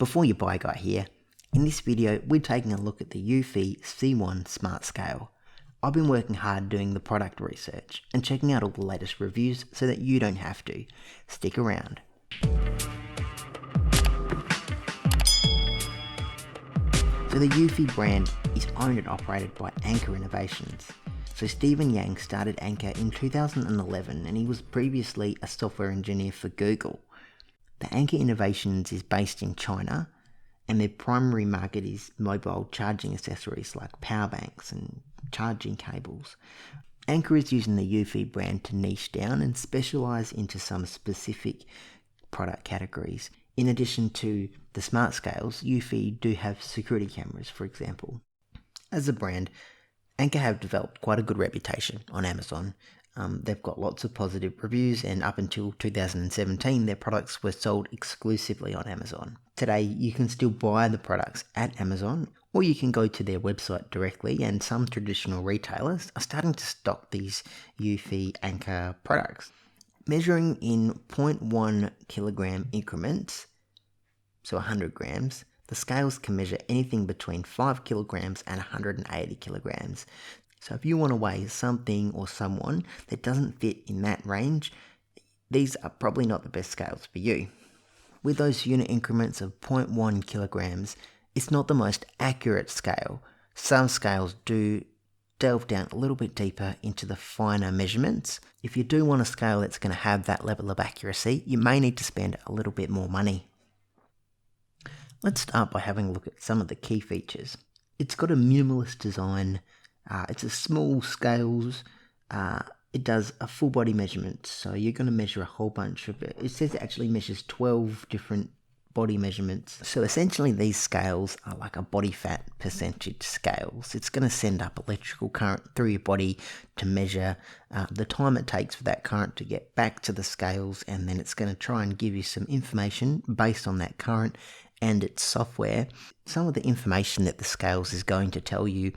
Before you buy guy here, in this video we're taking a look at the Eufy C1 Smart Scale. I've been working hard doing the product research and checking out all the latest reviews so that you don't have to. Stick around. So the Eufy brand is owned and operated by Anchor Innovations. So Stephen Yang started Anchor in 2011 and he was previously a software engineer for Google. The Anchor Innovations is based in China and their primary market is mobile charging accessories like power banks and charging cables. Anchor is using the Eufy brand to niche down and specialise into some specific product categories. In addition to the smart scales, Eufy do have security cameras, for example. As a brand, Anchor have developed quite a good reputation on Amazon. They've got lots of positive reviews, and up until 2017 their products were sold exclusively on Amazon. Today you can still buy the products at Amazon, or you can go to their website directly, and some traditional retailers are starting to stock these Eufy Anchor products. Measuring in 0.1 kilogram increments, so 100 grams, the scales can measure anything between 5 kilograms and 180 kilograms. So if you want to weigh something or someone that doesn't fit in that range, these are probably not the best scales for you. With those unit increments of 0.1 kilograms, it's not the most accurate scale. Some scales do delve down a little bit deeper into the finer measurements. If you do want a scale that's going to have that level of accuracy, you may need to spend a little bit more money. Let's start by having a look at some of the key features. It's got a minimalist design. It's a small scales. It does a full body measurement, so you're going to measure a whole bunch of it. It says it actually measures 12 different body measurements. So essentially these scales are like a body fat percentage scales. It's going to send up electrical current through your body to measure the time it takes for that current to get back to the scales, and then it's going to try and give you some information based on that current and its software. Some of the information that the scales is going to tell you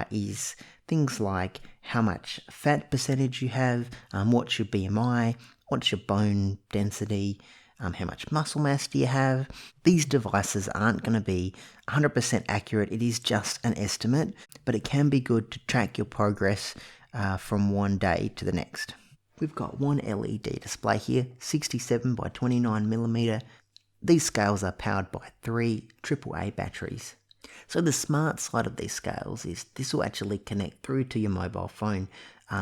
is things like how much fat percentage you have, what's your BMI, what's your bone density, how much muscle mass do you have. These devices aren't going to be 100% accurate. It is just an estimate, but it can be good to track your progress from one day to the next. We've got one LED display here, 67 by 29 millimeter. These scales are powered by 3 AAA batteries. So the smart side of these scales is this will actually connect through to your mobile phone.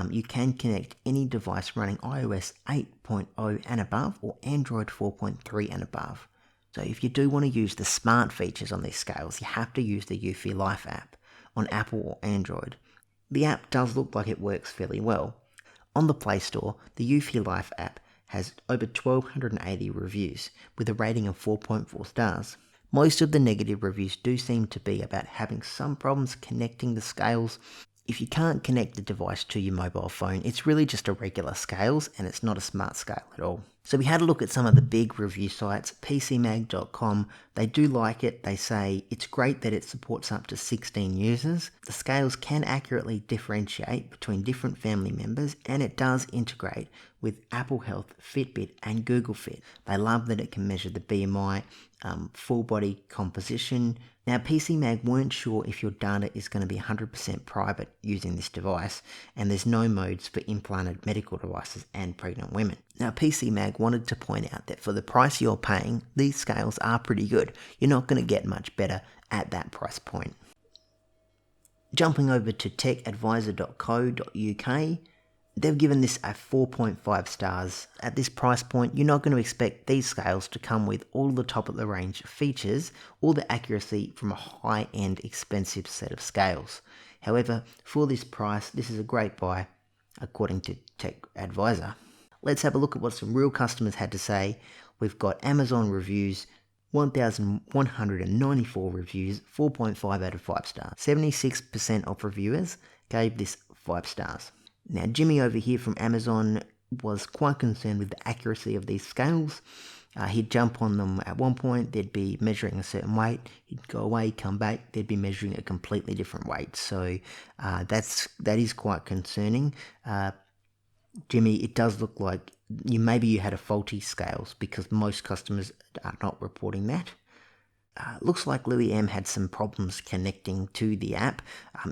You can connect any device running iOS 8.0 and above or Android 4.3 and above. So if you do want to use the smart features on these scales, you have to use the Eufy Life app on Apple or Android. The app does look like it works fairly well. On the Play Store, the Eufy Life app has over 1,280 reviews with a rating of 4.4 stars. Most of the negative reviews do seem to be about having some problems connecting the scales. If you can't connect the device to your mobile phone, it's really just a regular scales and it's not a smart scale at all. So we had a look at some of the big review sites. PCMag.com, they do like it. They say it's great that it supports up to 16 users. The scales can accurately differentiate between different family members, and it does integrate with Apple Health, Fitbit and Google Fit. They love that it can measure the BMI, full body composition. Now PCMag weren't sure if your data is going to be 100% private using this device, and there's no modes for implanted medical devices and pregnant women. Now PCMag wanted to point out that for the price you're paying, these scales are pretty good. You're not going to get much better at that price point. Jumping over to techadvisor.co.uk, they've given this a 4.5 stars. At this price point, you're not going to expect these scales to come with all the top of the range features or the accuracy from a high-end expensive set of scales. However, for this price, this is a great buy, according to TechAdvisor. Let's have a look at what some real customers had to say. We've got Amazon reviews, 1,194 reviews, 4.5 out of 5 stars. 76% of reviewers gave this 5 stars. Now, Jimmy over here from Amazon was quite concerned with the accuracy of these scales. He'd jump on them at one point, they'd be measuring a certain weight, he'd go away, come back, they'd be measuring a completely different weight. So that is quite concerning. Jimmy, it does look like maybe you had a faulty scales, because most customers are not reporting that. Looks like Louis M had some problems connecting to the app.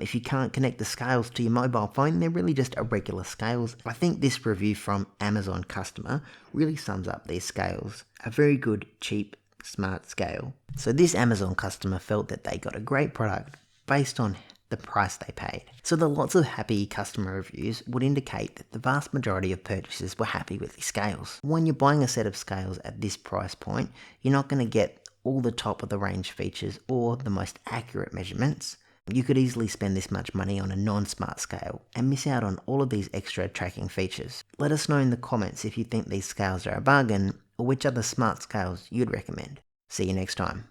If you can't connect the scales to your mobile phone, they're really just irregular scales. I think this review from Amazon customer really sums up these scales. A very good, cheap, smart scale. So this Amazon customer felt that they got a great product based on the price they paid. So the lots of happy customer reviews would indicate that the vast majority of purchasers were happy with these scales. When you're buying a set of scales at this price point, you're not going to get all the top of the range features or the most accurate measurements. You could easily spend this much money on a non-smart scale and miss out on all of these extra tracking features. Let us know in the comments if you think these scales are a bargain or which other smart scales you'd recommend. See you next time.